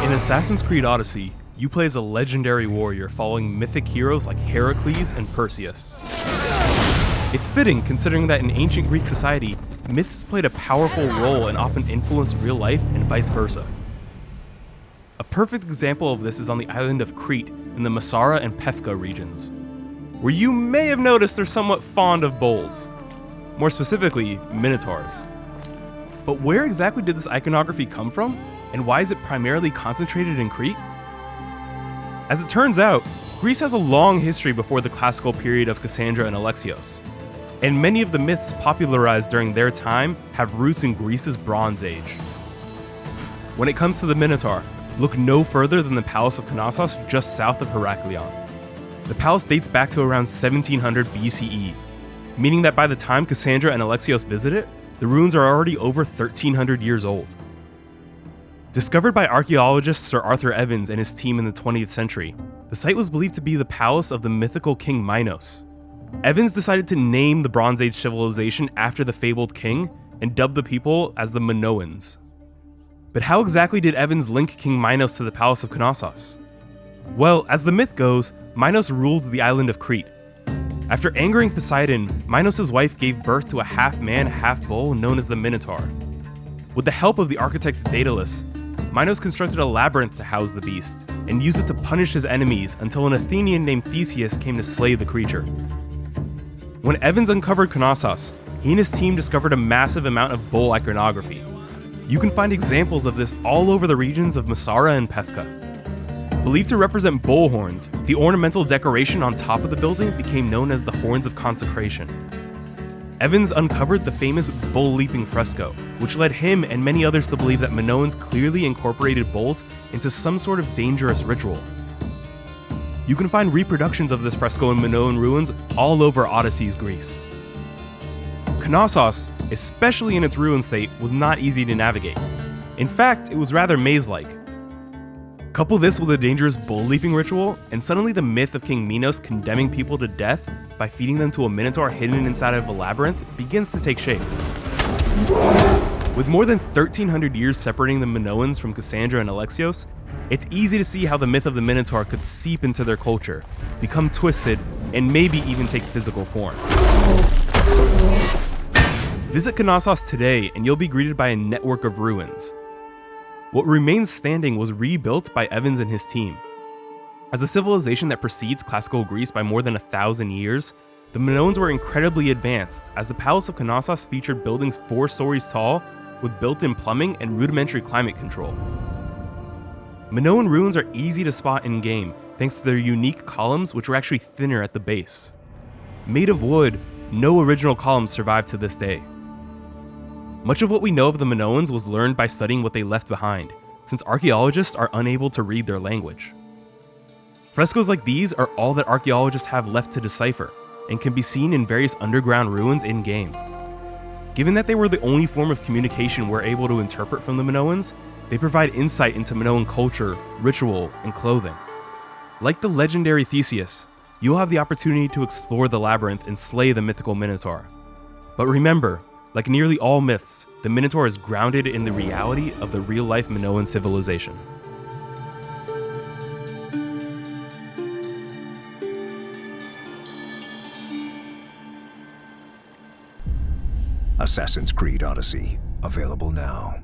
In Assassin's Creed Odyssey, you play as a legendary warrior following mythic heroes like Heracles and Perseus. It's fitting considering that in ancient Greek society, myths played a powerful role and often influenced real life and vice versa. A perfect example of this is on the island of Crete in the Masara and Pefka regions, where you may have noticed they're somewhat fond of bulls. More specifically, Minotaurs. But where exactly did this iconography come from, and why is it primarily concentrated in Crete? As it turns out, Greece has a long history before the classical period of Kassandra and Alexios, and many of the myths popularized during their time have roots in Greece's Bronze Age. When it comes to the Minotaur, look no further than the Palace of Knossos just south of Heraklion. The palace dates back to around 1700 BCE, meaning that by the time Kassandra and Alexios visit it, the ruins are already over 1300 years old. Discovered by archaeologist Sir Arthur Evans and his team in the 20th century, the site was believed to be the palace of the mythical king Minos. Evans decided to name the Bronze Age civilization after the fabled king and dubbed the people as the Minoans. But how exactly did Evans link King Minos to the Palace of Knossos? Well, as the myth goes, Minos ruled the island of Crete. After angering Poseidon, Minos' wife gave birth to a half-man, half-bull known as the Minotaur. With the help of the architect Daedalus, Minos constructed a labyrinth to house the beast, and used it to punish his enemies until an Athenian named Theseus came to slay the creature. When Evans uncovered Knossos, he and his team discovered a massive amount of bull iconography. You can find examples of this all over the regions of Masara and Pefka. Believed to represent bull horns, the ornamental decoration on top of the building became known as the Horns of Consecration. Evans uncovered the famous bull leaping fresco, which led him and many others to believe that Minoans clearly incorporated bulls into some sort of dangerous ritual. You can find reproductions of this fresco in Minoan ruins all over Odyssey's Greece. Knossos, especially in its ruin state, was not easy to navigate. In fact, it was rather maze-like. Couple this with a dangerous bull leaping ritual, and suddenly the myth of King Minos condemning people to death by feeding them to a minotaur hidden inside of a labyrinth begins to take shape. With more than 1,300 years separating the Minoans from Kassandra and Alexios, it's easy to see how the myth of the Minotaur could seep into their culture, become twisted, and maybe even take physical form. Visit Knossos today and you'll be greeted by a network of ruins. What remains standing was rebuilt by Evans and his team. As a civilization that precedes classical Greece by more than 1,000 years, the Minoans were incredibly advanced, as the Palace of Knossos featured buildings 4 stories tall with built-in plumbing and rudimentary climate control. Minoan ruins are easy to spot in-game thanks to their unique columns, which are actually thinner at the base. Made of wood, no original columns survive to this day. Much of what we know of the Minoans was learned by studying what they left behind, since archaeologists are unable to read their language. Frescoes like these are all that archaeologists have left to decipher, and can be seen in various underground ruins in-game. Given that they were the only form of communication we're able to interpret from the Minoans, they provide insight into Minoan culture, ritual, and clothing. Like the legendary Theseus, you'll have the opportunity to explore the labyrinth and slay the mythical Minotaur. But remember, like nearly all myths, the Minotaur is grounded in the reality of the real-life Minoan civilization. Assassin's Creed Odyssey, available now.